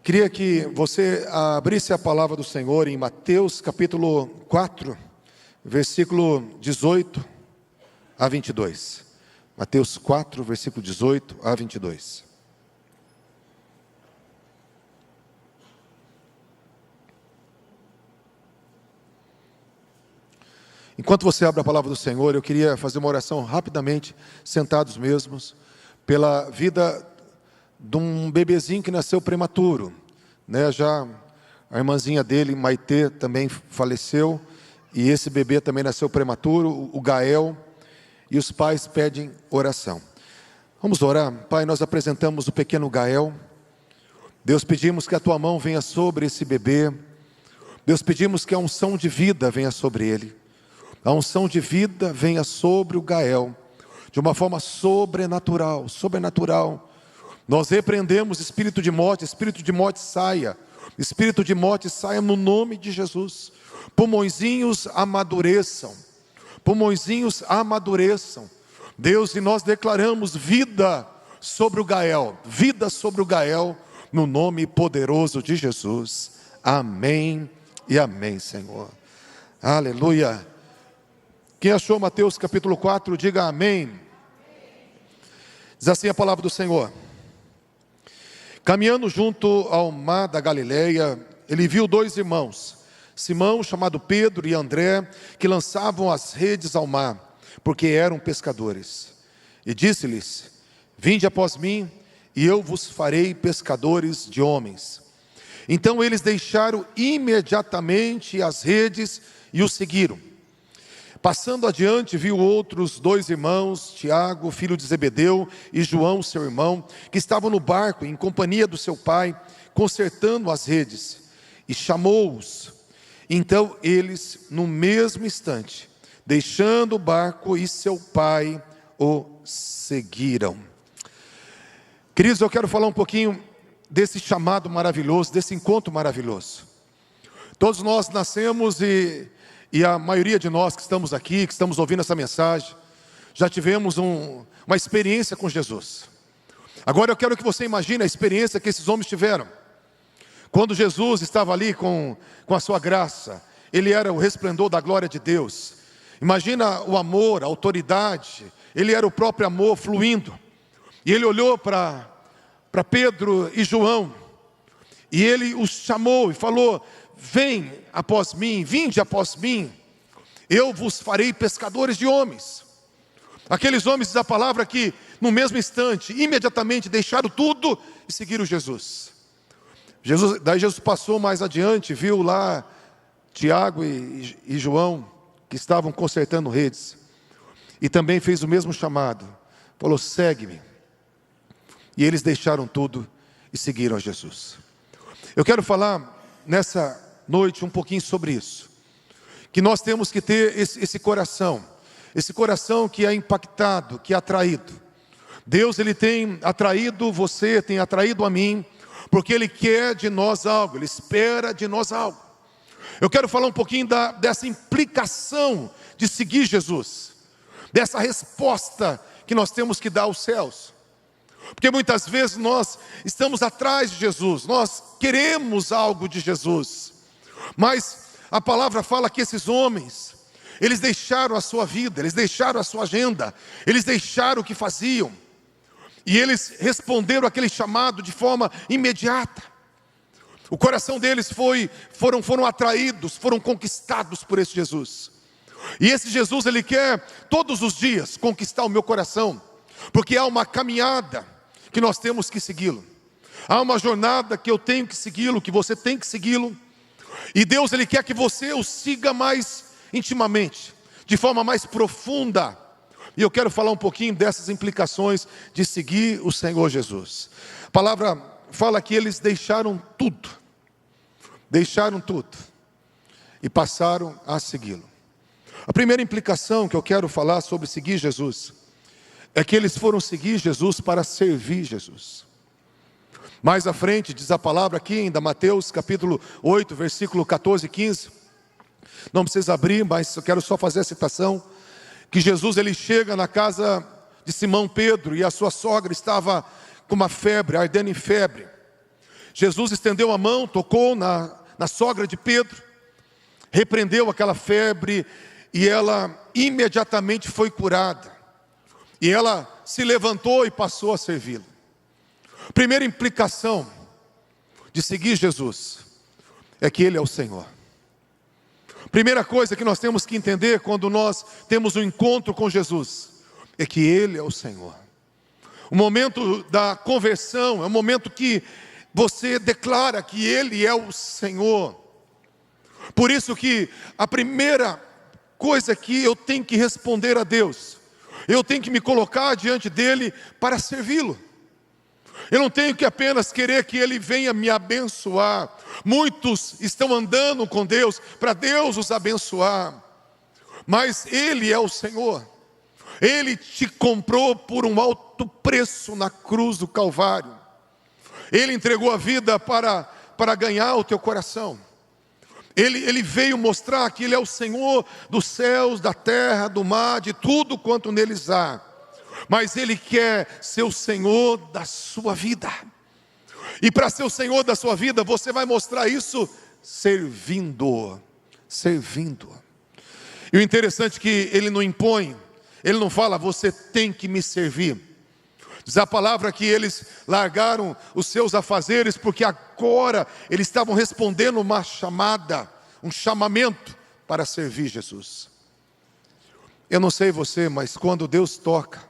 Queria que você abrisse a palavra do Senhor em Mateus capítulo 4, versículo 18 a 22. Mateus 4, versículo 18 a 22. Enquanto você abre a palavra do Senhor, eu queria fazer uma oração rapidamente, sentados mesmos, pela vida de um bebezinho que nasceu prematuro, né? Já a irmãzinha dele, Maitê, também faleceu, e esse bebê também nasceu prematuro, o Gael, e os pais pedem oração. Vamos orar. Pai, nós apresentamos o pequeno Gael. Deus, pedimos que a tua mão venha sobre esse bebê. Deus, pedimos que a unção de vida venha sobre ele. A unção de vida venha sobre o Gael, de uma forma sobrenatural, sobrenatural. Nós repreendemos espírito de morte saia. Espírito de morte saia no nome de Jesus. Pulmõezinhos amadureçam. Pulmõezinhos amadureçam. Deus, e nós declaramos vida sobre o Gael. Vida sobre o Gael, no nome poderoso de Jesus. Amém e amém, Senhor. Aleluia. Quem achou Mateus capítulo 4, diga amém. Diz assim a palavra do Senhor. Caminhando junto ao mar da Galileia, ele viu dois irmãos, Simão, chamado Pedro, e André, que lançavam as redes ao mar, porque eram pescadores. E disse-lhes: vinde após mim, e eu vos farei pescadores de homens. Então eles deixaram imediatamente as redes e o seguiram. Passando adiante, viu outros dois irmãos, Tiago, filho de Zebedeu, e João, seu irmão, que estavam no barco, em companhia do seu pai, consertando as redes, e chamou-os. Então eles, no mesmo instante, deixando o barco e seu pai, o seguiram. Queridos, eu quero falar um pouquinho desse chamado maravilhoso, desse encontro maravilhoso. Todos nós nascemos e a maioria de nós que estamos aqui, que estamos ouvindo essa mensagem, já tivemos uma experiência com Jesus. Agora eu quero que você imagine a experiência que esses homens tiveram. Quando Jesus estava ali com a sua graça, ele era o resplendor da glória de Deus. Imagina o amor, a autoridade, ele era o próprio amor fluindo. E ele olhou para Pedro e João, e ele os chamou e falou: vem após mim, vinde após mim, eu vos farei pescadores de homens. Aqueles homens, diz a palavra, que no mesmo instante, imediatamente deixaram tudo e seguiram Jesus. Daí Jesus passou mais adiante, viu lá Tiago e João, que estavam consertando redes, e também fez o mesmo chamado, falou: segue-me. E eles deixaram tudo e seguiram a Jesus. Eu quero falar nessa noite um pouquinho sobre isso, que nós temos que ter esse coração que é impactado, que é atraído. Deus, ele tem atraído você, tem atraído a mim, porque ele quer de nós algo, ele espera de nós algo. Eu quero falar um pouquinho dessa implicação de seguir Jesus, dessa resposta que nós temos que dar aos céus. Porque muitas vezes nós estamos atrás de Jesus, nós queremos algo de Jesus, mas a palavra fala que esses homens, eles deixaram a sua vida, eles deixaram a sua agenda, eles deixaram o que faziam, e eles responderam aquele chamado de forma imediata. O coração deles foram atraídos, foram conquistados por esse Jesus. E esse Jesus, ele quer todos os dias conquistar o meu coração, porque há uma caminhada que nós temos que segui-lo. Há uma jornada que eu tenho que segui-lo, que você tem que segui-lo. E Deus, ele quer que você o siga mais intimamente, de forma mais profunda. E eu quero falar um pouquinho dessas implicações de seguir o Senhor Jesus. A palavra fala que eles deixaram tudo e passaram a segui-lo. A primeira implicação que eu quero falar sobre seguir Jesus é que eles foram seguir Jesus para servir Jesus. Mais à frente, diz a palavra aqui, ainda Mateus capítulo 8, versículo 14 e 15. Não precisa abrir, mas eu quero só fazer a citação. Que Jesus, ele chega na casa de Simão Pedro, e a sua sogra estava com uma febre, ardendo em febre. Jesus estendeu a mão, tocou na sogra de Pedro, repreendeu aquela febre e ela imediatamente foi curada. E ela se levantou e passou a servi-lo. Primeira implicação de seguir Jesus é que Ele é o Senhor. Primeira coisa que nós temos que entender quando nós temos um encontro com Jesus é que Ele é o Senhor. O momento da conversão é o momento que você declara que Ele é o Senhor. Por isso que a primeira coisa que eu tenho que responder a Deus, eu tenho que me colocar diante dEle para servi-lo. Eu não tenho que apenas querer que Ele venha me abençoar. Muitos estão andando com Deus para Deus os abençoar, mas Ele é o Senhor. Ele te comprou por um alto preço na cruz do Calvário. Ele entregou a vida para ganhar o teu coração. Ele veio mostrar que Ele é o Senhor dos céus, da terra, do mar, de tudo quanto neles há. Mas Ele quer ser o Senhor da sua vida. E para ser o Senhor da sua vida, você vai mostrar isso servindo. Servindo. E o interessante é que Ele não impõe. Ele não fala, você tem que me servir. Diz a palavra que eles largaram os seus afazeres, porque agora eles estavam respondendo uma chamada, um chamamento para servir Jesus. Eu não sei você, mas quando Deus toca,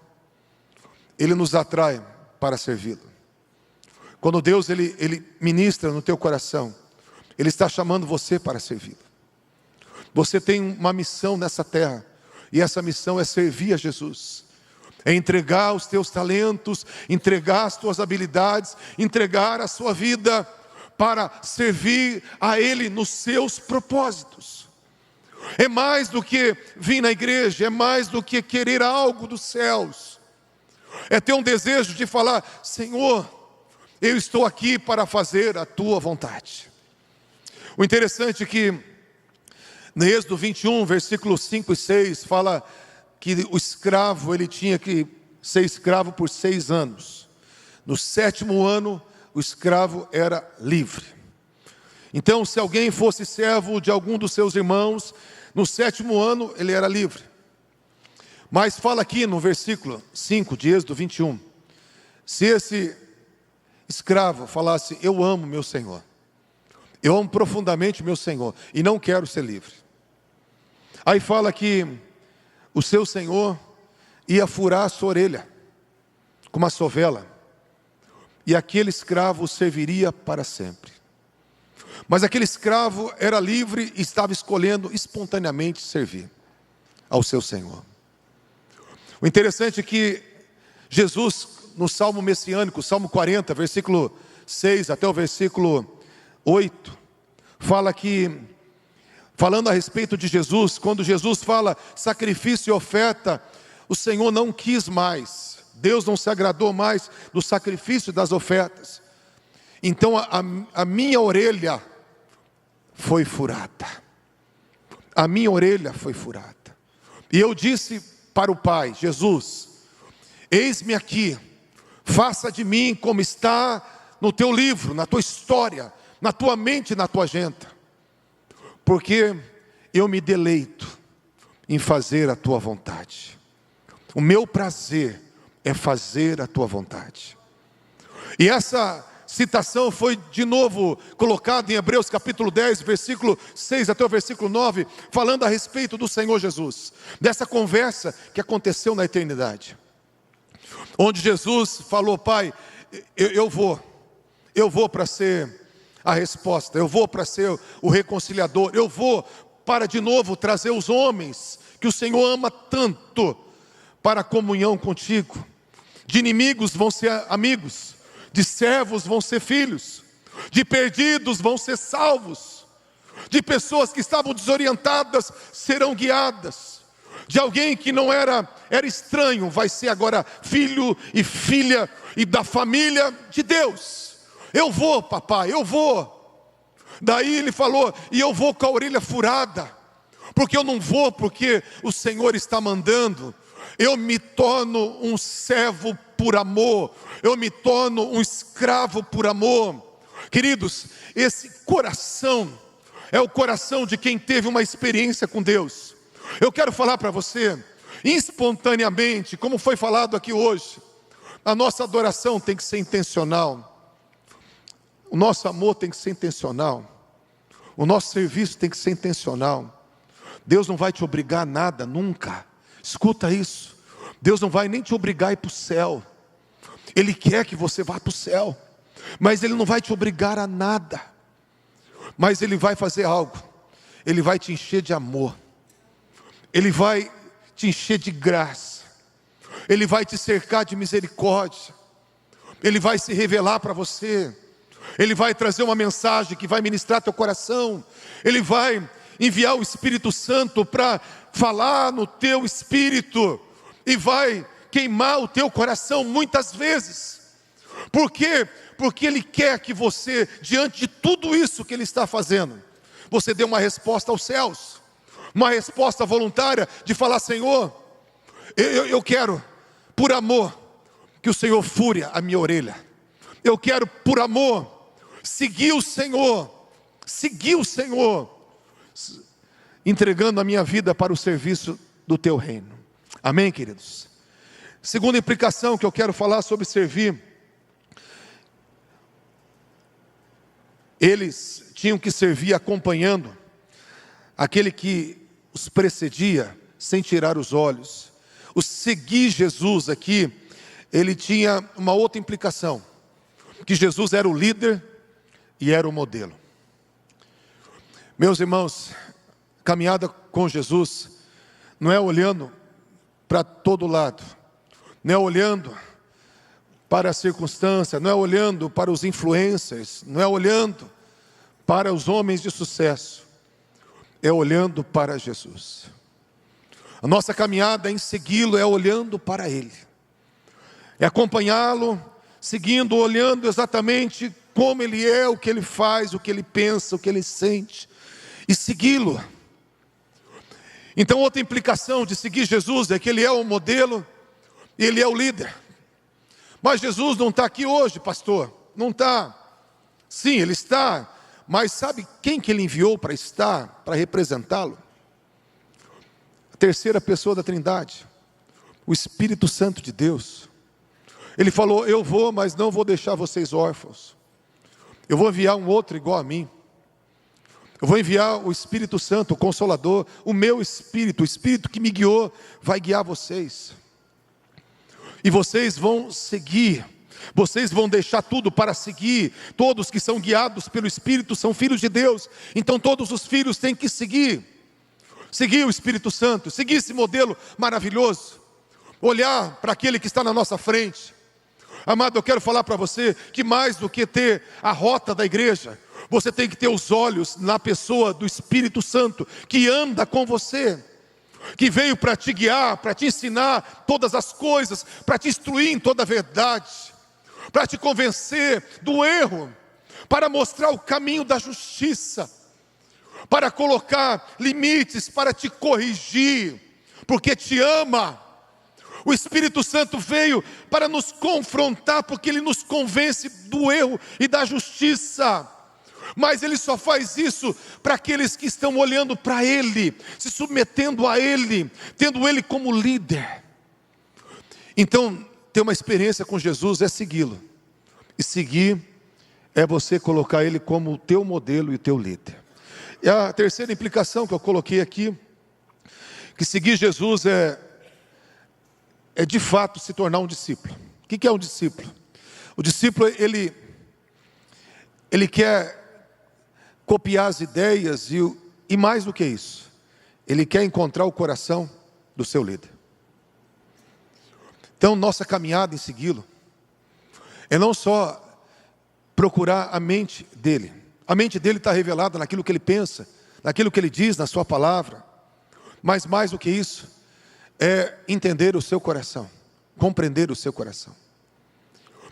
Ele nos atrai para servi-lo. Quando Deus ele ministra no teu coração, Ele está chamando você para servi-lo. Você tem uma missão nessa terra, e essa missão é servir a Jesus. É entregar os teus talentos, entregar as tuas habilidades, entregar a sua vida para servir a Ele nos seus propósitos. É mais do que vir na igreja, é mais do que querer algo dos céus. É ter um desejo de falar, Senhor, eu estou aqui para fazer a tua vontade. O interessante é que no Êxodo 21, versículos 5 e 6, fala que o escravo, ele tinha que ser escravo por 6 anos. No 7º ano, o escravo era livre. Então, se alguém fosse servo de algum dos seus irmãos, no 7º ano, ele era livre. Mas fala aqui no versículo 5 de Êxodo 21, se esse escravo falasse, eu amo meu Senhor, eu amo profundamente meu Senhor, e não quero ser livre. Aí fala que o seu senhor ia furar a sua orelha com uma sovela, e aquele escravo serviria para sempre. Mas aquele escravo era livre e estava escolhendo espontaneamente servir ao seu senhor. O interessante é que Jesus, no Salmo messiânico, Salmo 40, versículo 6 até o versículo 8, fala que, falando a respeito de Jesus, quando Jesus fala sacrifício e oferta, o Senhor não quis mais, Deus não se agradou mais do sacrifício e das ofertas. Então a minha orelha foi furada. A minha orelha foi furada. E eu disse para o Pai, Jesus, eis-me aqui, faça de mim como está no teu livro, na tua história, na tua mente, na tua agenda. Porque eu me deleito em fazer a tua vontade. O meu prazer é fazer a tua vontade. E essa citação foi de novo colocada em Hebreus capítulo 10, versículo 6 até o versículo 9, falando a respeito do Senhor Jesus, dessa conversa que aconteceu na eternidade, onde Jesus falou, Pai, eu vou para ser a resposta, eu vou para ser o reconciliador, eu vou para de novo trazer os homens que o Senhor ama tanto para a comunhão contigo. De inimigos vão ser amigos, de servos vão ser filhos, de perdidos vão ser salvos, de pessoas que estavam desorientadas serão guiadas, de alguém que não era estranho, vai ser agora filho e filha e da família de Deus. Eu vou, papai, eu vou. Daí ele falou, e eu vou com a orelha furada, porque eu não vou porque o Senhor está mandando. Eu me torno um servo por amor, eu me torno um escravo por amor. Queridos, esse coração é o coração de quem teve uma experiência com Deus. Eu quero falar para você, espontaneamente, como foi falado aqui hoje, a nossa adoração tem que ser intencional, o nosso amor tem que ser intencional, o nosso serviço tem que ser intencional. Deus não vai te obrigar a nada, nunca. Escuta isso, Deus não vai nem te obrigar a ir para o céu. Ele quer que você vá para o céu, mas Ele não vai te obrigar a nada. Mas Ele vai fazer algo, Ele vai te encher de amor, Ele vai te encher de graça, Ele vai te cercar de misericórdia, Ele vai se revelar para você, Ele vai trazer uma mensagem que vai ministrar teu coração, Ele vai enviar o Espírito Santo para falar no teu espírito, e vai queimar o teu coração muitas vezes. Por quê? Porque Ele quer que você, diante de tudo isso que Ele está fazendo, você dê uma resposta aos céus, uma resposta voluntária de falar: Senhor, eu quero, por amor, que o Senhor fure a minha orelha. Eu quero, por amor, seguir o Senhor, entregando a minha vida para o serviço do teu reino. Amém, queridos? Segunda implicação que eu quero falar sobre servir: eles tinham que servir acompanhando aquele que os precedia, sem tirar os olhos. O seguir Jesus aqui, ele tinha uma outra implicação, que Jesus era o líder e era o modelo. Meus irmãos, caminhada com Jesus não é olhando para todo lado, não é olhando para a circunstância, não é olhando para os influencers, não é olhando para os homens de sucesso, é olhando para Jesus. A nossa caminhada em segui-lo é olhando para Ele, é acompanhá-lo, seguindo, olhando exatamente como Ele é, o que Ele faz, o que Ele pensa, o que Ele sente, e segui-lo. Então, outra implicação de seguir Jesus é que Ele é o modelo e Ele é o líder. Mas Jesus não está aqui hoje, pastor, não está. Sim, Ele está, mas sabe quem que Ele enviou para estar, para representá-lo? A terceira pessoa da Trindade, o Espírito Santo de Deus. Ele falou: eu vou, mas não vou deixar vocês órfãos. Eu vou enviar um outro igual a mim. Eu vou enviar o Espírito Santo, o Consolador, o meu Espírito, o Espírito que me guiou, vai guiar vocês. E vocês vão seguir, vocês vão deixar tudo para seguir. Todos que são guiados pelo Espírito são filhos de Deus. Então todos os filhos têm que seguir o Espírito Santo, seguir esse modelo maravilhoso, olhar para aquele que está na nossa frente. Amado, eu quero falar para você que mais do que ter a rota da igreja, você tem que ter os olhos na pessoa do Espírito Santo, que anda com você, que veio para te guiar, para te ensinar todas as coisas, para te instruir em toda a verdade, para te convencer do erro, para mostrar o caminho da justiça, para colocar limites, para te corrigir, porque te ama. O Espírito Santo veio para nos confrontar, porque Ele nos convence do erro e da justiça. Mas Ele só faz isso para aqueles que estão olhando para Ele, se submetendo a Ele, tendo Ele como líder. Então, ter uma experiência com Jesus é segui-lo. E seguir é você colocar Ele como o teu modelo e o teu líder. E a terceira implicação que eu coloquei aqui, que seguir Jesus é de fato se tornar um discípulo. O que é um discípulo? O discípulo, ele quer copiar as ideias e mais do que isso, ele quer encontrar o coração do seu líder. Então, nossa caminhada em segui-lo é não só procurar a mente dele. A mente dele está revelada naquilo que ele pensa, naquilo que ele diz na sua palavra. Mas mais do que isso, é entender o seu coração, compreender o seu coração.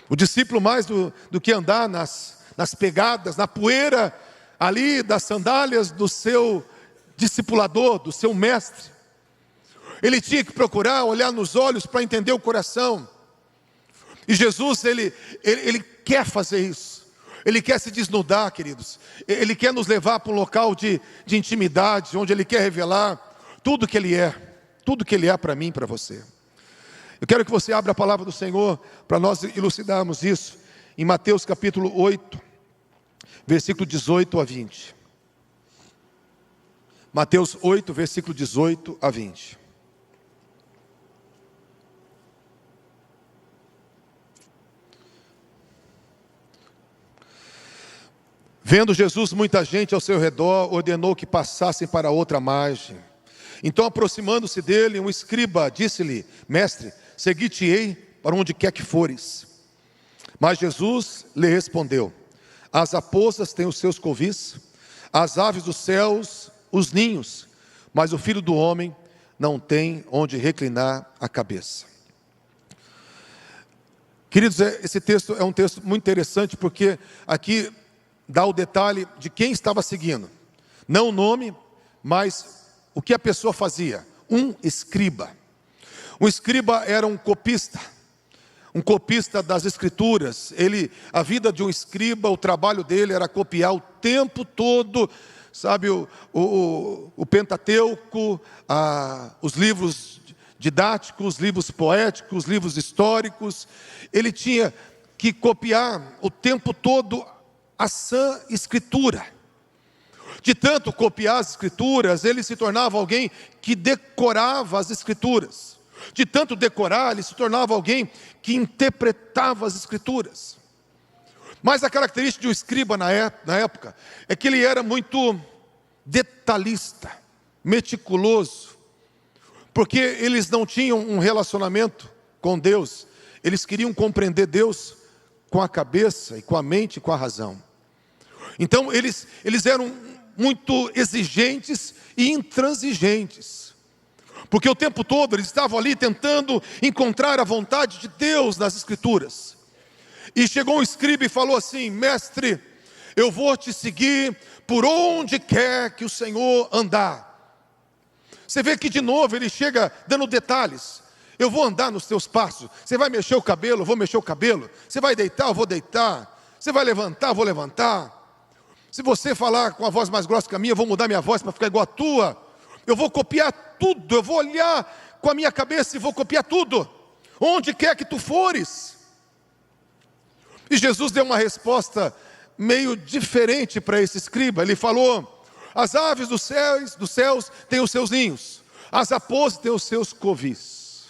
O discípulo, mais do que andar nas pegadas, na poeira ali das sandálias do seu discipulador, do seu mestre, ele tinha que procurar olhar nos olhos para entender o coração. E Jesus, ele quer fazer isso. Ele quer se desnudar, queridos. Ele quer nos levar para um local de intimidade, onde Ele quer revelar tudo que Ele é. Tudo que Ele é para mim e para você. Eu quero que você abra a palavra do Senhor para nós elucidarmos isso. Em Mateus capítulo 8, versículo 18 a 20. Mateus 8, versículo 18 a 20. Vendo Jesus muita gente ao seu redor, ordenou que passassem para outra margem. Então, aproximando-se dele, um escriba disse-lhe: Mestre, segui-te-ei para onde quer que fores. Mas Jesus lhe respondeu: As raposas têm os seus covis, as aves dos céus os ninhos, mas o Filho do Homem não tem onde reclinar a cabeça. Queridos, esse texto é um texto muito interessante, porque aqui dá o detalhe de quem estava seguindo. Não o nome, mas o que a pessoa fazia. Um escriba. Um escriba era um copista das escrituras. A vida de um escriba, o trabalho dele era copiar o tempo todo, sabe, o Pentateuco, os livros didáticos, os livros poéticos, os livros históricos. Ele tinha que copiar o tempo todo a sã escritura. De tanto copiar as escrituras, ele se tornava alguém que decorava as escrituras. De tanto decorar, ele se tornava alguém que interpretava as escrituras. Mas a característica de um escriba na época é que ele era muito detalhista, meticuloso, porque eles não tinham um relacionamento com Deus. Eles queriam compreender Deus com a cabeça e com a mente e com a razão. Então eles eram muito exigentes e intransigentes, porque o tempo todo eles estavam ali tentando encontrar a vontade de Deus nas escrituras. E chegou um escriba e falou assim: Mestre, eu vou te seguir por onde quer que o Senhor andar. Você vê que de novo ele chega dando detalhes. Eu vou andar nos teus passos. Você vai mexer o cabelo, eu vou mexer o cabelo. Você vai deitar, eu vou deitar. Você vai levantar, eu vou levantar. Se você falar com a voz mais grossa que a minha, eu vou mudar minha voz para ficar igual a tua. Eu vou copiar tudo, eu vou olhar com a minha cabeça e vou copiar tudo. Onde quer que tu fores. E Jesus deu uma resposta meio diferente para esse escriba. Ele falou: as aves dos céus têm os seus ninhos, as raposas têm os seus covis.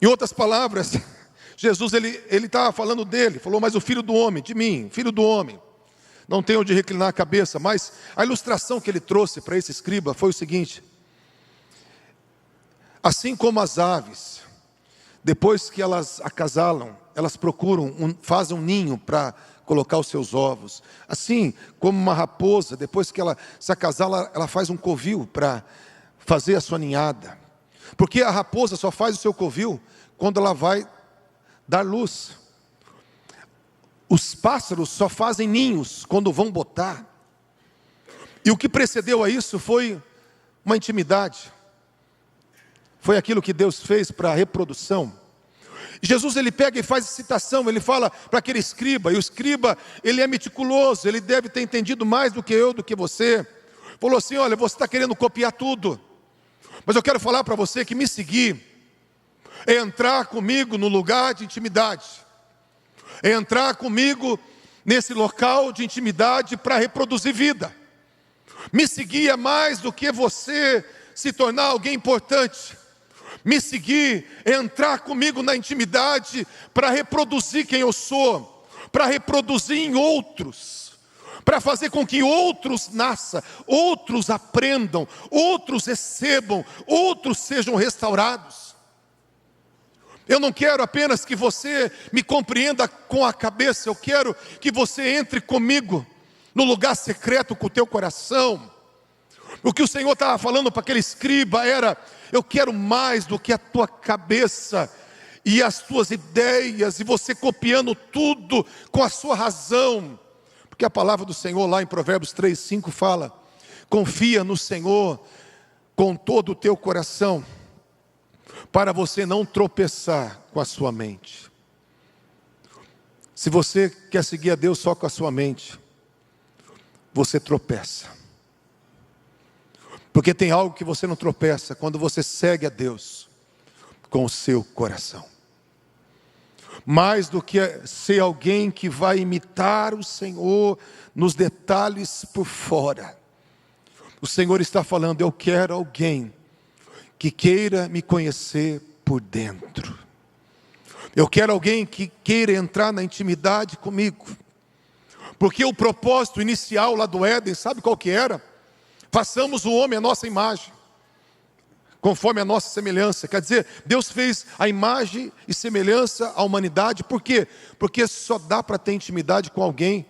Em outras palavras, Jesus ele estava falando dele, falou: mas o Filho do Homem, de mim, Filho do Homem, não tem onde reclinar a cabeça. Mas a ilustração que ele trouxe para esse escriba foi o seguinte: assim como as aves, depois que elas acasalam, elas procuram, fazem um ninho para colocar os seus ovos. Assim como uma raposa, depois que ela se acasala, ela faz um covil para fazer a sua ninhada. Porque a raposa só faz o seu covil quando ela vai dar luz. Os pássaros só fazem ninhos quando vão botar. E o que precedeu a isso foi uma intimidade. Foi aquilo que Deus fez para a reprodução. Jesus ele pega e faz citação, ele fala para aquele escriba, e o escriba ele é meticuloso, ele deve ter entendido mais do que eu, do que você. Falou assim: olha, você está querendo copiar tudo, mas eu quero falar para você que me seguir é entrar comigo no lugar de intimidade, é entrar comigo nesse local de intimidade para reproduzir vida. Me seguir é mais do que você se tornar alguém importante. Me seguir é entrar comigo na intimidade para reproduzir quem eu sou, para reproduzir em outros, para fazer com que outros nasçam, outros aprendam, outros recebam, outros sejam restaurados. Eu não quero apenas que você me compreenda com a cabeça, eu quero que você entre comigo no lugar secreto com o teu coração. O que o Senhor estava falando para aquele escriba era: eu quero mais do que a tua cabeça e as tuas ideias, e você copiando tudo com a sua razão. Porque a palavra do Senhor lá em Provérbios 3:5 fala: confia no Senhor com todo o teu coração, para você não tropeçar com a sua mente. Se você quer seguir a Deus só com a sua mente, você tropeça. Porque tem algo que você não tropeça quando você segue a Deus com o seu coração. Mais do que ser alguém que vai imitar o Senhor nos detalhes por fora. O Senhor está falando: eu quero alguém que queira me conhecer por dentro. Eu quero alguém que queira entrar na intimidade comigo. Porque o propósito inicial lá do Éden, sabe qual que era? Façamos o homem à nossa imagem, conforme a nossa semelhança. Quer dizer, Deus fez a imagem e semelhança à humanidade. Por quê? Porque só dá para ter intimidade com alguém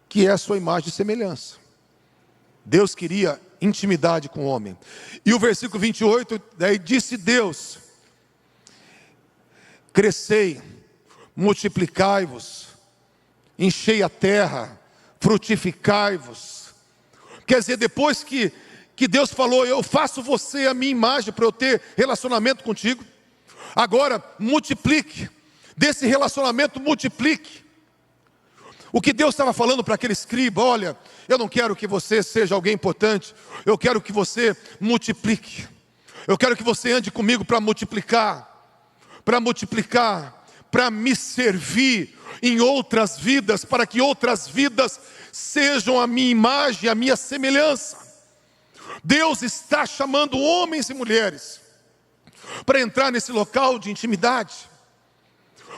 que é a sua imagem e semelhança. Deus queria intimidade com o homem. E o versículo 28, daí disse Deus: crescei, multiplicai-vos, enchei a terra, frutificai-vos. Quer dizer, depois que Deus falou: eu faço você a minha imagem para eu ter relacionamento contigo, agora multiplique, desse relacionamento multiplique. O que Deus estava falando para aquele escriba: olha, eu não quero que você seja alguém importante, eu quero que você multiplique. Eu quero que você ande comigo para multiplicar, para me servir em outras vidas, para que outras vidas sejam a minha imagem, a minha semelhança. Deus está chamando homens e mulheres para entrar nesse local de intimidade,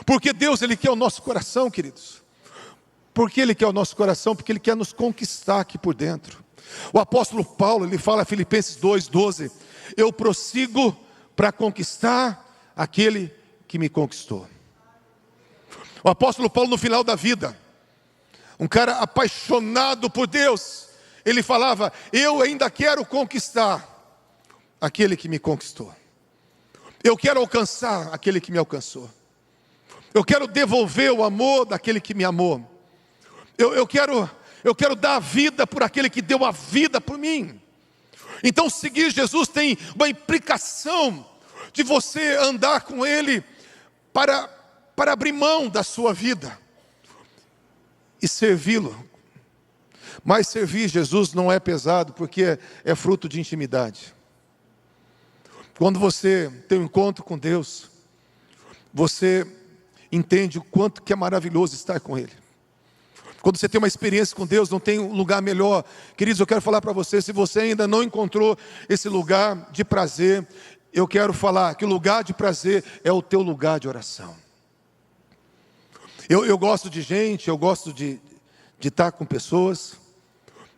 porque Deus, Ele quer o nosso coração, queridos. Por que Ele quer o nosso coração? Porque Ele quer nos conquistar aqui por dentro. O apóstolo Paulo, ele fala, Filipenses 2:12, eu prossigo para conquistar aquele que me conquistou. O apóstolo Paulo, no final da vida, um cara apaixonado por Deus, ele falava: eu ainda quero conquistar aquele que me conquistou. Eu quero alcançar aquele que me alcançou. Eu quero devolver o amor daquele que me amou. Eu quero dar a vida por aquele que deu a vida por mim. Então seguir Jesus tem uma implicação de você andar com Ele para abrir mão da sua vida e servi-lo. Mas servir Jesus não é pesado, porque é fruto de intimidade. Quando você tem um encontro com Deus, você entende o quanto que é maravilhoso estar com Ele. Quando você tem uma experiência com Deus, não tem um lugar melhor. Queridos, eu quero falar para você, se você ainda não encontrou esse lugar de prazer, eu quero falar que o lugar de prazer é o teu lugar de oração. Eu gosto de gente, eu gosto de estar com pessoas,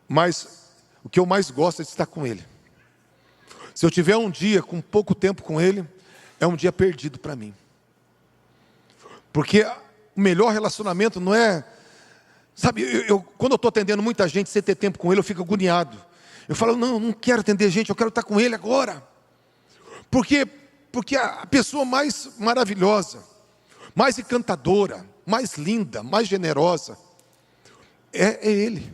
mas o que eu mais gosto é de estar com Ele. Se eu tiver um dia com pouco tempo com Ele, é um dia perdido para mim. Porque o melhor relacionamento não é... Sabe, quando eu estou atendendo muita gente sem ter tempo com Ele, eu fico agoniado. Eu falo: não quero atender gente, eu quero estar com Ele agora. Porque a pessoa mais maravilhosa, mais encantadora, mais linda, mais generosa, é Ele.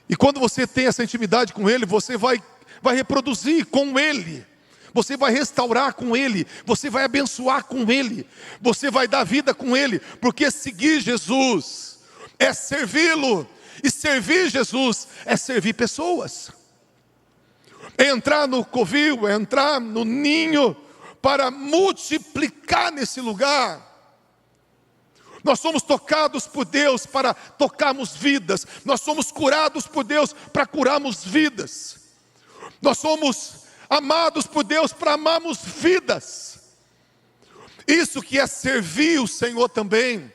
E quando você tem essa intimidade com Ele, você vai reproduzir com Ele. Você vai restaurar com Ele, você vai abençoar com Ele, você vai dar vida com Ele, porque seguir Jesus é servi-lo, e servir Jesus é servir pessoas, é entrar no covil, é entrar no ninho, para multiplicar nesse lugar. Nós somos tocados por Deus para tocarmos vidas, nós somos curados por Deus para curarmos vidas, nós somos amados por Deus para amarmos vidas. Isso que é servir o Senhor também.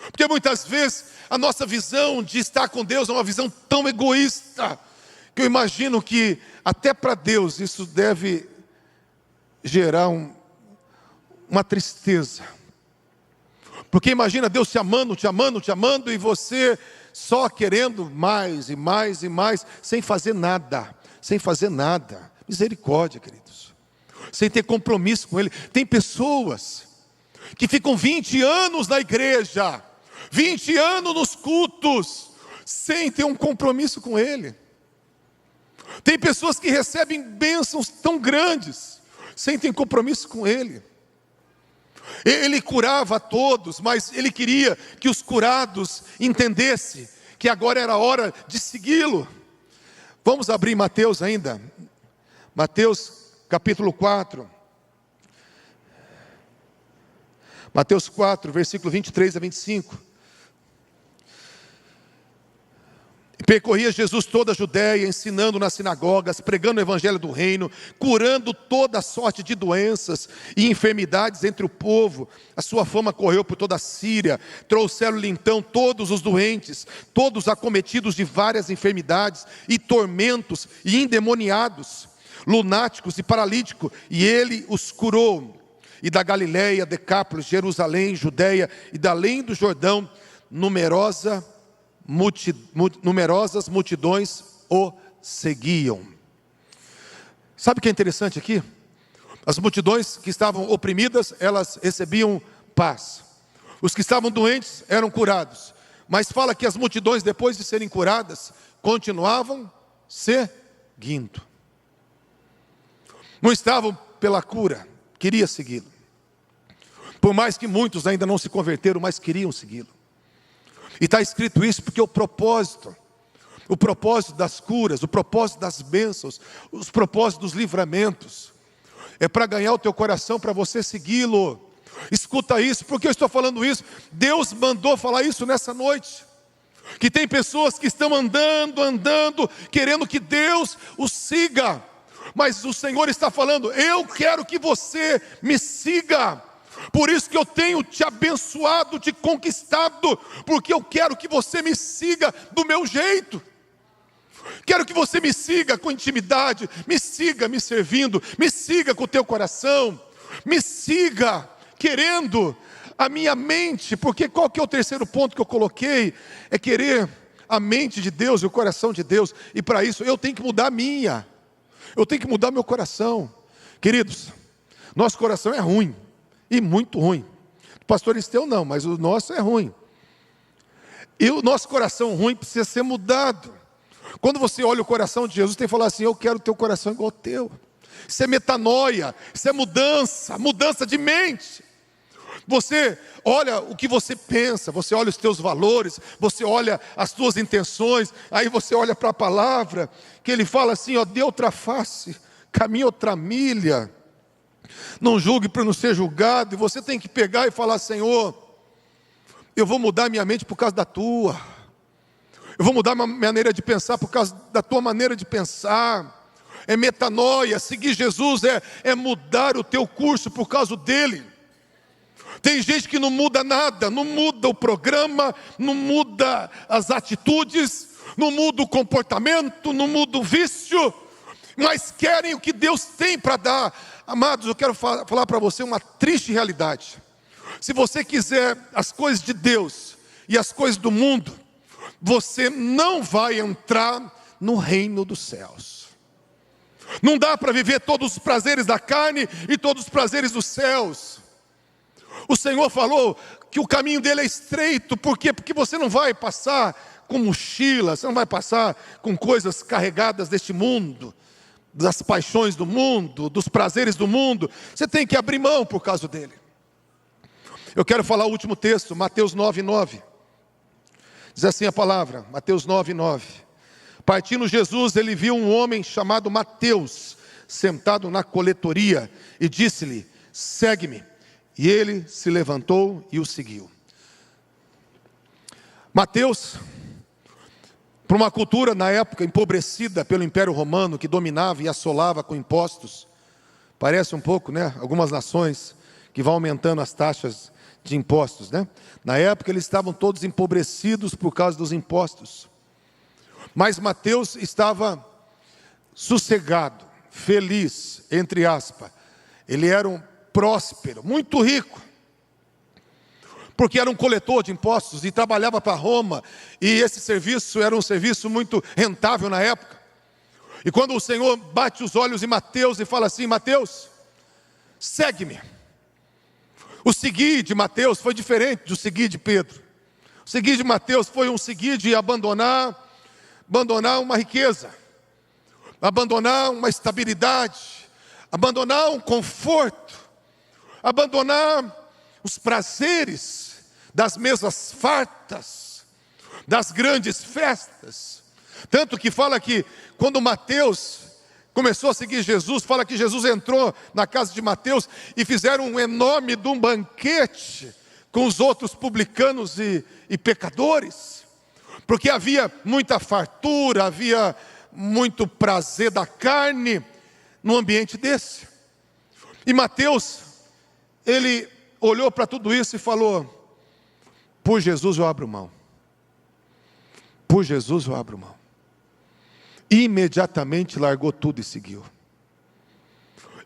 Porque muitas vezes a nossa visão de estar com Deus é uma visão tão egoísta, que eu imagino que até para Deus isso deve gerar uma tristeza. Porque imagina Deus te amando, te amando, te amando, e você só querendo mais e mais e mais, sem fazer nada, sem fazer nada. Misericórdia, queridos. Sem ter compromisso com Ele. Tem pessoas que ficam 20 anos na igreja, 20 anos nos cultos, sem ter um compromisso com Ele. Tem pessoas que recebem bênçãos tão grandes, sem ter compromisso com Ele. Ele curava a todos, mas ele queria que os curados entendessem que agora era hora de segui-lo. Vamos abrir Mateus ainda. Mateus capítulo 4. Mateus 4, versículo 23 a 25. Percorria Jesus toda a Judéia, ensinando nas sinagogas, pregando o evangelho do reino, curando toda sorte de doenças e enfermidades entre o povo. A sua fama correu por toda a Síria. Trouxeram-lhe então todos os doentes, todos acometidos de várias enfermidades e tormentos e endemoniados, lunáticos e paralíticos, e ele os curou. E da Galiléia, Decápolis, Jerusalém, Judéia e da além do Jordão, numerosas multidões o seguiam. Sabe o que é interessante aqui? As multidões que estavam oprimidas, elas recebiam paz. Os que estavam doentes eram curados. Mas fala que as multidões, depois de serem curadas, continuavam seguindo. Não estavam pela cura, queria segui-lo. Por mais que muitos ainda não se converteram, mas queriam segui-lo. E está escrito isso porque o propósito das curas, o propósito das bênçãos, os propósitos dos livramentos, é para ganhar o teu coração, para você segui-lo. Escuta isso, porque eu estou falando isso. Deus mandou falar isso nessa noite. Que tem pessoas que estão andando, querendo que Deus os siga. Mas o Senhor está falando, eu quero que você me siga. Por isso que eu tenho te abençoado, te conquistado, porque eu quero que você me siga do meu jeito. Quero que você me siga com intimidade, me siga me servindo, me siga com o teu coração, me siga querendo a minha mente, porque qual que é o terceiro ponto que eu coloquei? É querer a mente de Deus e o coração de Deus, e para isso eu tenho que mudar eu tenho que mudar meu coração. Queridos, nosso coração é ruim. E muito ruim. O pastor Esteu não, mas o nosso é ruim. E o nosso coração ruim precisa ser mudado. Quando você olha o coração de Jesus, tem que falar assim, eu quero o teu coração igual ao teu. Isso é metanoia, isso é mudança de mente. Você olha o que você pensa, você olha os teus valores, você olha as tuas intenções, aí você olha para a palavra, que ele fala assim, ó, dê outra face, caminhe outra milha. Não julgue para não ser julgado. E você tem que pegar e falar, Senhor, eu vou mudar minha mente por causa da tua. Eu vou mudar minha maneira de pensar por causa da tua maneira de pensar. É metanoia, seguir Jesus é mudar o teu curso por causa dele. Tem gente que não muda nada, não muda o programa, não muda as atitudes, não muda o comportamento, não muda o vício, mas querem o que Deus tem para dar. Amados, eu quero falar para você uma triste realidade. Se você quiser as coisas de Deus e as coisas do mundo, você não vai entrar no reino dos céus. Não dá para viver todos os prazeres da carne e todos os prazeres dos céus. O Senhor falou que o caminho dele é estreito. Por quê? Porque você não vai passar com mochila, você não vai passar com coisas carregadas deste mundo, das paixões do mundo, dos prazeres do mundo. Você tem que abrir mão por causa dele. Eu quero falar o último texto, Mateus 9:9. Diz assim a palavra, Mateus 9:9. Partindo Jesus, ele viu um homem chamado Mateus, sentado na coletoria, e disse-lhe, segue-me. E ele se levantou e o seguiu. Mateus, para uma cultura na época empobrecida pelo Império Romano, que dominava e assolava com impostos, parece um pouco, né? Algumas nações que vão aumentando as taxas de impostos, né? Na época eles estavam todos empobrecidos por causa dos impostos. Mas Mateus estava sossegado, feliz, entre aspas. Ele era um próspero, muito rico, porque era um coletor de impostos e trabalhava para Roma, e esse serviço era um serviço muito rentável na época. E quando o Senhor bate os olhos em Mateus e fala assim, Mateus, segue-me. O seguir de Mateus foi diferente do seguir de Pedro. O seguir de Mateus foi um seguir de abandonar uma riqueza, abandonar uma estabilidade, abandonar um conforto, abandonar os prazeres das mesas fartas, das grandes festas. Tanto que fala que quando Mateus começou a seguir Jesus, fala que Jesus entrou na casa de Mateus e fizeram um enorme de um banquete com os outros publicanos e pecadores, porque havia muita fartura, havia muito prazer da carne num ambiente desse. E Mateus, ele olhou para tudo isso e falou: por Jesus eu abro mão. Por Jesus eu abro mão. Imediatamente largou tudo e seguiu.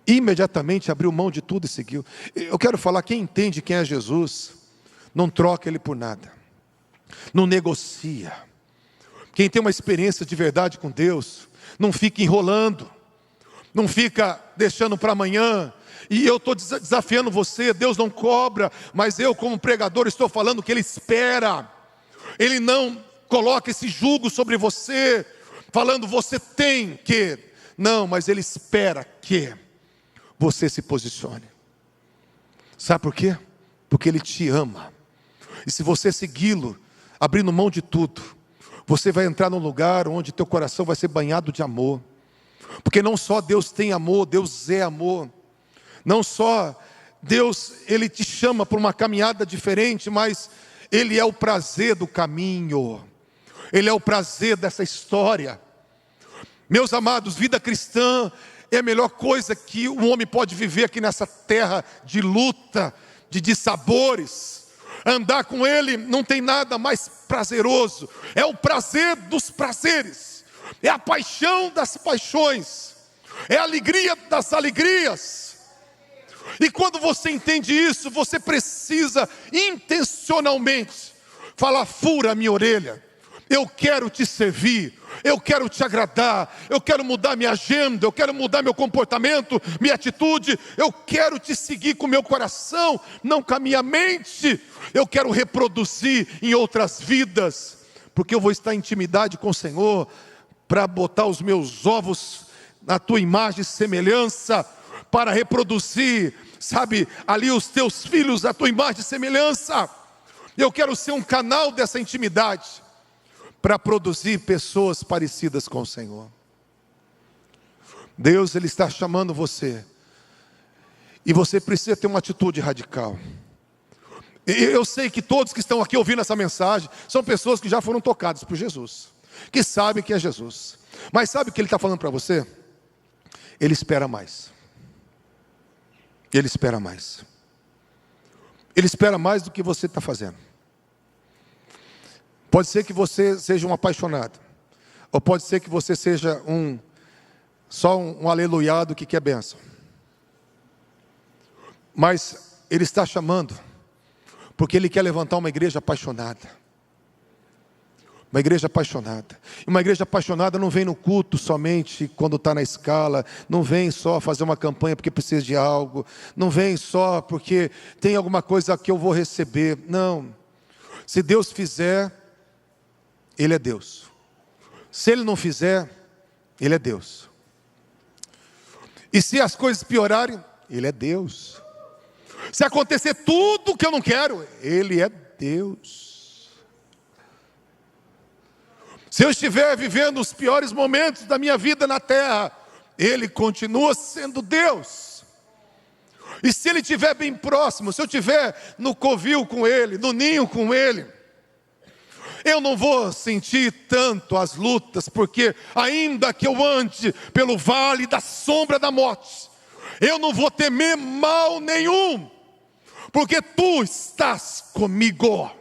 Imediatamente abriu mão de tudo e seguiu. Eu quero falar, quem entende quem é Jesus, não troca Ele por nada, não negocia. Quem tem uma experiência de verdade com Deus, não fica enrolando, não fica deixando para amanhã. E eu estou desafiando você, Deus não cobra, mas eu como pregador estou falando que Ele espera. Ele não coloca esse jugo sobre você, falando você tem que. Não, mas Ele espera que você se posicione. Sabe por quê? Porque Ele te ama. E se você segui-lo, abrindo mão de tudo, você vai entrar num lugar onde teu coração vai ser banhado de amor. Porque não só Deus tem amor, Deus é amor. Não só Deus, Ele te chama para uma caminhada diferente, mas Ele é o prazer do caminho. Ele é o prazer dessa história. Meus amados, vida cristã é a melhor coisa que um homem pode viver aqui nessa terra de luta, de dissabores. Andar com Ele não tem nada mais prazeroso. É o prazer dos prazeres. É a paixão das paixões. É a alegria das alegrias. E quando você entende isso, você precisa intencionalmente falar: fura a minha orelha. Eu quero te servir, eu quero te agradar, eu quero mudar minha agenda, eu quero mudar meu comportamento, minha atitude, eu quero te seguir com meu coração, não com a minha mente. Eu quero reproduzir em outras vidas, porque eu vou estar em intimidade com o Senhor, para botar os meus ovos na tua imagem e semelhança, para reproduzir, sabe, ali os teus filhos, a tua imagem e semelhança. Eu quero ser um canal dessa intimidade, para produzir pessoas parecidas com o Senhor. Deus, Ele está chamando você, e você precisa ter uma atitude radical. Eu sei que todos que estão aqui ouvindo essa mensagem, são pessoas que já foram tocadas por Jesus, que sabem que é Jesus. Mas sabe o que Ele está falando para você? Ele espera mais. Ele espera mais. Ele espera mais do que você está fazendo. Pode ser que você seja um apaixonado, ou pode ser que você seja só um aleluiado que quer bênção. Mas Ele está chamando, porque Ele quer levantar uma igreja apaixonada. Uma igreja apaixonada. E uma igreja apaixonada não vem no culto somente quando está na escala, não vem só fazer uma campanha porque precisa de algo, não vem só porque tem alguma coisa que eu vou receber. Não. Se Deus fizer, Ele é Deus. Se Ele não fizer, Ele é Deus. E se as coisas piorarem, Ele é Deus. Se acontecer tudo que eu não quero, Ele é Deus. Se eu estiver vivendo os piores momentos da minha vida na terra, Ele continua sendo Deus. E se Ele estiver bem próximo, se eu estiver no covil com Ele, no ninho com Ele, eu não vou sentir tanto as lutas, porque ainda que eu ande pelo vale da sombra da morte, eu não vou temer mal nenhum, porque Tu estás comigo.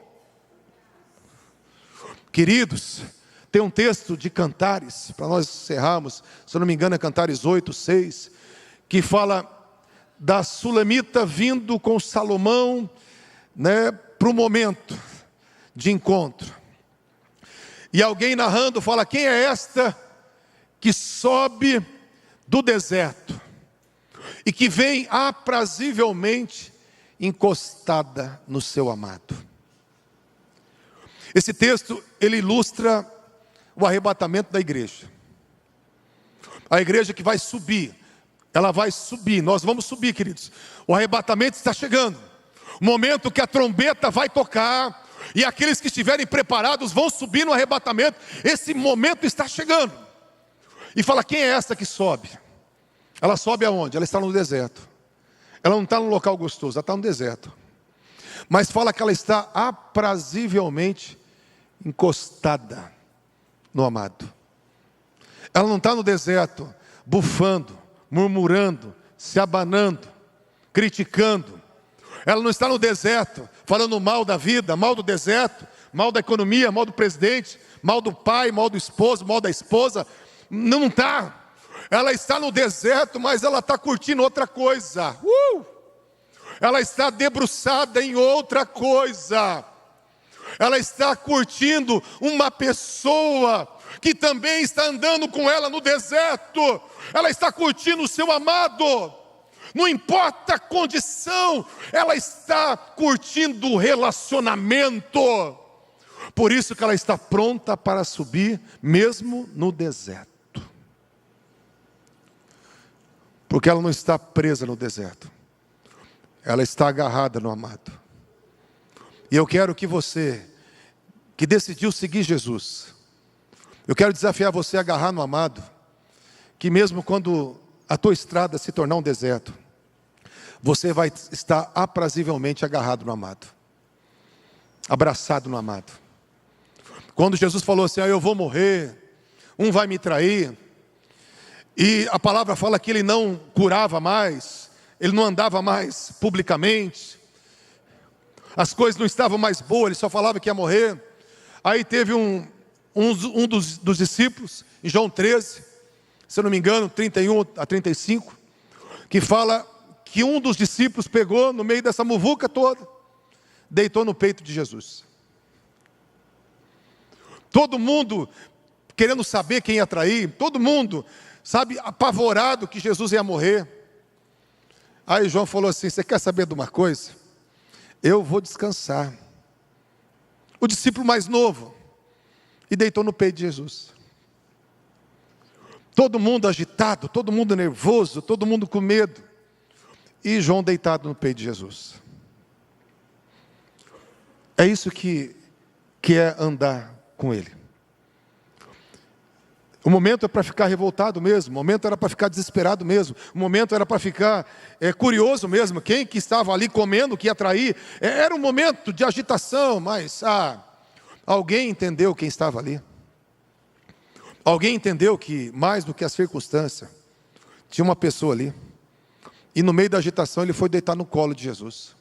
Queridos, tem um texto de Cantares, para nós encerrarmos, se eu não me engano é Cantares 8:6, que fala da Sulamita vindo com Salomão, para o momento de encontro. E alguém narrando fala: quem é esta que sobe do deserto e que vem aprazivelmente encostada no seu amado? Esse texto, ele ilustra o arrebatamento da igreja. A igreja que vai subir, ela vai subir, nós vamos subir, queridos. O arrebatamento está chegando. O momento que a trombeta vai tocar, e aqueles que estiverem preparados vão subir no arrebatamento. Esse momento está chegando. E fala, quem é essa que sobe? Ela sobe aonde? Ela está no deserto. Ela não está num local gostoso, ela está no deserto. Mas fala que ela está aprazivelmente encostada no amado. Ela não está no deserto, bufando, murmurando, se abanando, criticando. Ela não está no deserto, falando mal da vida, mal do deserto, mal da economia, mal do presidente, mal do pai, mal do esposo, mal da esposa. Não está. Ela está no deserto, mas ela está curtindo outra coisa. Ela está debruçada em outra coisa. Ela está curtindo uma pessoa que também está andando com ela no deserto. Ela está curtindo o seu amado. Não importa a condição, ela está curtindo o relacionamento. Por isso que ela está pronta para subir, mesmo no deserto. Porque ela não está presa no deserto. Ela está agarrada no amado. E eu quero que você, que decidiu seguir Jesus, eu quero desafiar você a agarrar no amado, que mesmo quando a tua estrada se tornar um deserto, você vai estar aprazivelmente agarrado no amado, abraçado no amado. Quando Jesus falou assim, eu vou morrer, um vai me trair, e a palavra fala que ele não curava mais, ele não andava mais publicamente, as coisas não estavam mais boas, ele só falava que ia morrer. Aí teve um dos discípulos, em João 13, se eu não me engano, 31 a 35, que fala que um dos discípulos pegou no meio dessa muvuca toda, deitou no peito de Jesus. Todo mundo querendo saber quem ia trair, todo mundo, sabe, apavorado que Jesus ia morrer. Aí João falou assim, você quer saber de uma coisa? Eu vou descansar. O discípulo mais novo, e deitou no peito de Jesus. Todo mundo agitado, todo mundo nervoso, todo mundo com medo. E João deitado no peito de Jesus. É isso que é andar com ele. O momento é para ficar revoltado mesmo, o momento era para ficar desesperado mesmo, o momento era para ficar curioso mesmo, quem que estava ali comendo, que ia trair, era um momento de agitação, mas alguém entendeu quem estava ali. Alguém entendeu que mais do que a circunstância, tinha uma pessoa ali, e no meio da agitação ele foi deitar no colo de Jesus.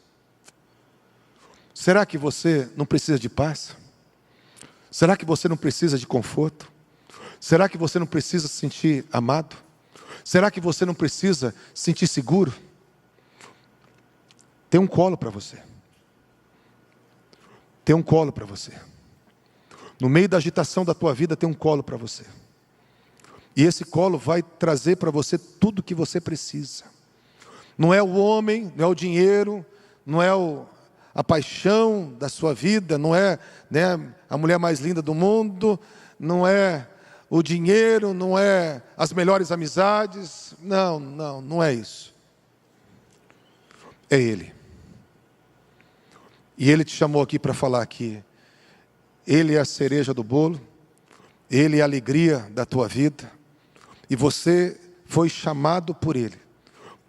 Será que você não precisa de paz? Será que você não precisa de conforto? Será que você não precisa se sentir amado? Será que você não precisa se sentir seguro? Tem um colo para você. Tem um colo para você. No meio da agitação da tua vida tem um colo para você. E esse colo vai trazer para você tudo o que você precisa. Não é o homem, não é o dinheiro, não é a paixão da sua vida, não é, a mulher mais linda do mundo, não é o dinheiro, não é as melhores amizades, não é isso. É Ele. E Ele te chamou aqui para falar que Ele é a cereja do bolo, Ele é a alegria da tua vida, e você foi chamado por Ele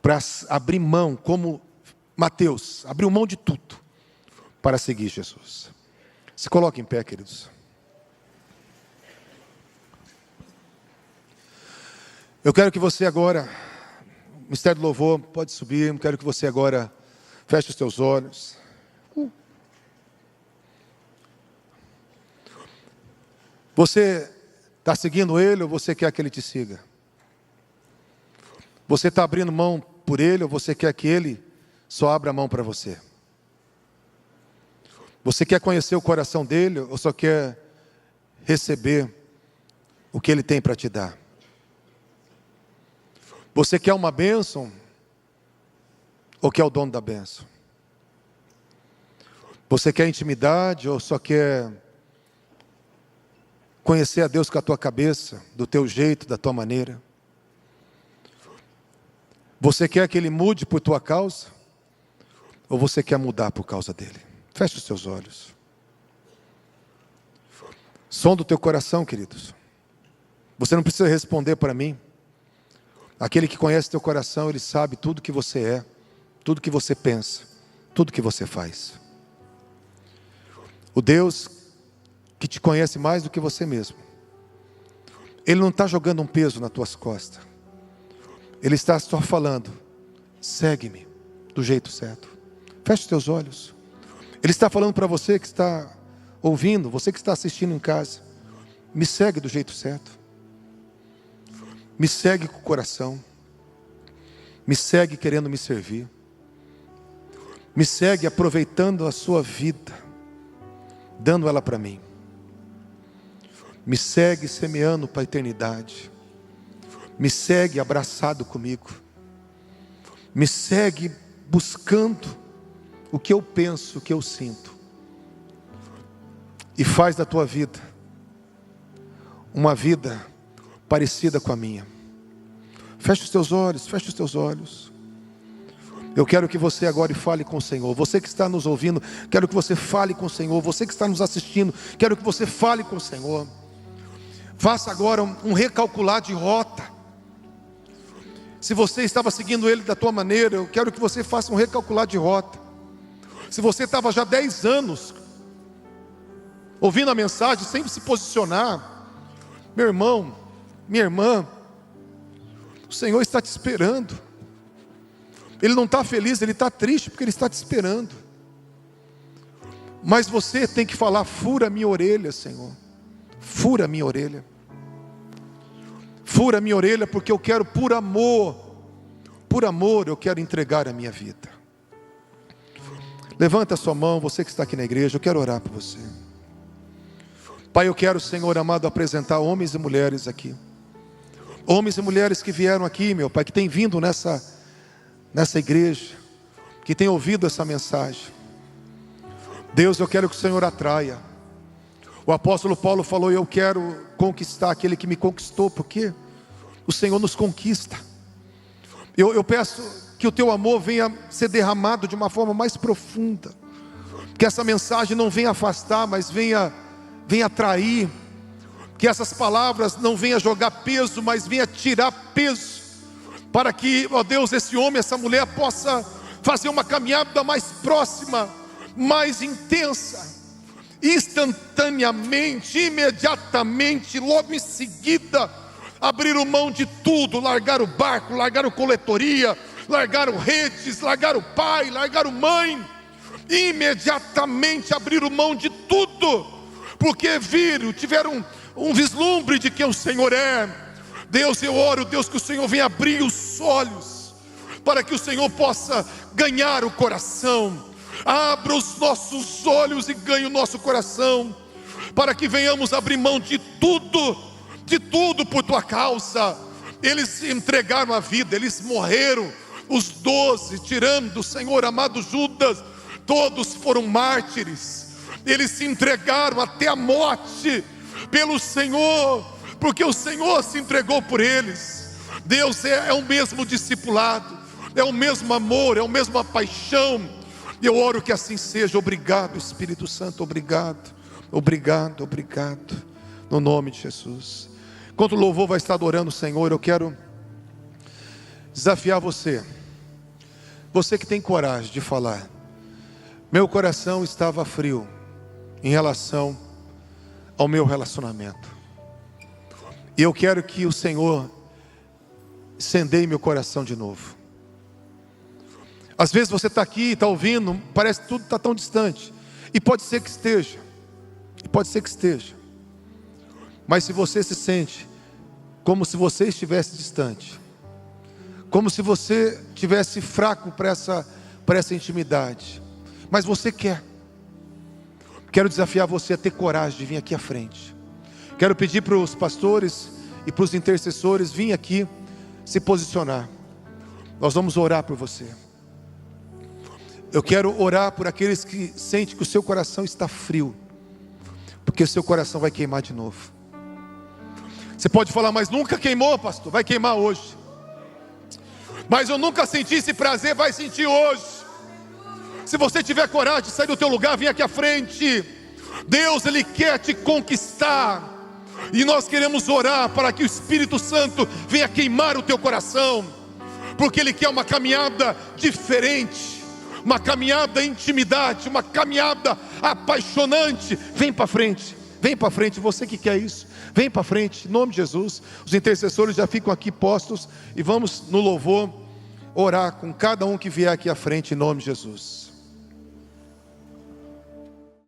para abrir mão, como Mateus, abriu mão de tudo para seguir Jesus. Se coloque em pé, queridos. Eu quero que você agora, Ministério do Louvor, pode subir, eu quero que você agora feche os teus olhos. Você está seguindo Ele ou você quer que Ele te siga? Você está abrindo mão por Ele ou você quer que Ele só abra a mão para você? Você quer conhecer o coração dEle ou só quer receber o que Ele tem para te dar? Você quer uma bênção ou quer o dono da bênção? Você quer intimidade ou só quer conhecer a Deus com a tua cabeça, do teu jeito, da tua maneira? Você quer que Ele mude por tua causa? Ou você quer mudar por causa dele? Feche os seus olhos. Som do teu coração, queridos. Você não precisa responder para mim. Aquele que conhece teu coração, ele sabe tudo que você é, tudo que você pensa, tudo que você faz. O Deus que te conhece mais do que você mesmo, Ele não está jogando um peso nas tuas costas. Ele está só falando: segue-me do jeito certo. Feche os teus olhos. Ele está falando para você que está ouvindo, você que está assistindo em casa: me segue do jeito certo. Me segue com o coração. Me segue querendo me servir. Me segue aproveitando a sua vida, dando ela para mim. Me segue semeando para a eternidade. Me segue abraçado comigo. Me segue buscando o que eu penso, o que eu sinto. E faz da tua vida uma vida parecida com a minha. Feche os teus olhos, feche os teus olhos. Eu quero que você agora fale com o Senhor. Você que está nos ouvindo, quero que você fale com o Senhor. Você que está nos assistindo, quero que você fale com o Senhor. Faça agora um recalcular de rota. Se você estava seguindo Ele da tua maneira, eu quero que você faça um recalcular de rota. Se você estava já 10 anos ouvindo a mensagem sem se posicionar, meu irmão, minha irmã, o Senhor está te esperando. Ele não está feliz, Ele está triste porque Ele está te esperando. Mas você tem que falar: fura minha orelha, Senhor. Fura minha orelha. Fura minha orelha, porque eu quero por amor eu quero entregar a minha vida. Levanta a sua mão, você que está aqui na igreja, eu quero orar por você. Pai, eu quero, Senhor amado, apresentar homens e mulheres aqui. Homens e mulheres que vieram aqui, meu Pai, que têm vindo nessa igreja, que têm ouvido essa mensagem. Deus, eu quero que o Senhor atraia. O apóstolo Paulo falou: eu quero conquistar aquele que me conquistou, porque o Senhor nos conquista. Eu peço que o teu amor venha ser derramado de uma forma mais profunda, que essa mensagem não venha afastar, mas venha atrair, que essas palavras não venham jogar peso, mas venha tirar peso, para que, ó Deus, esse homem, essa mulher possa fazer uma caminhada mais próxima, mais intensa, instantaneamente, imediatamente, logo em seguida, abriram mão de tudo, largaram o barco, largaram coletoria, largaram redes, largaram pai, largaram mãe, imediatamente abriram mão de tudo, porque tiveram um vislumbre de quem o Senhor é. Deus, eu oro, Deus, que o Senhor venha abrir os olhos, para que o Senhor possa ganhar o coração. Abra os nossos olhos e ganhe o nosso coração, para que venhamos abrir mão de tudo por tua causa. Eles entregaram a vida, eles morreram, os 12, tirando, Senhor amado, Judas, todos foram mártires. Eles se entregaram até a morte pelo Senhor, porque o Senhor se entregou por eles. Deus, é o mesmo discipulado, é o mesmo amor, é a mesma paixão. E eu oro que assim seja. Obrigado, Espírito Santo, obrigado, obrigado, obrigado, no nome de Jesus. Enquanto o louvor vai estar adorando o Senhor, eu quero desafiar você que tem coragem de falar: meu coração estava frio em relação ao meu relacionamento, e eu quero que o Senhor incendeie meu coração de novo. Às vezes você está aqui, está ouvindo, parece que tudo está tão distante, e pode ser que esteja, mas se você se sente como se você estivesse distante, como se você estivesse fraco para essa intimidade, mas você quero desafiar você a ter coragem de vir aqui à frente. Quero pedir para os pastores e para os intercessores virem aqui se posicionar. Nós vamos orar por você. Eu quero orar por aqueles que sentem que o seu coração está frio, porque o seu coração vai queimar de novo. Você pode falar: mas nunca queimou, pastor. Vai queimar hoje. Mas eu nunca senti esse prazer. Vai sentir hoje. Se você tiver coragem de sair do teu lugar, vem aqui à frente. Deus, Ele quer te conquistar. E nós queremos orar para que o Espírito Santo venha queimar o teu coração, porque Ele quer uma caminhada diferente, uma caminhada em intimidade, uma caminhada apaixonante. Vem para frente, você que quer isso, vem para frente, em nome de Jesus. Os intercessores já ficam aqui postos, e vamos no louvor orar com cada um que vier aqui à frente, em nome de Jesus.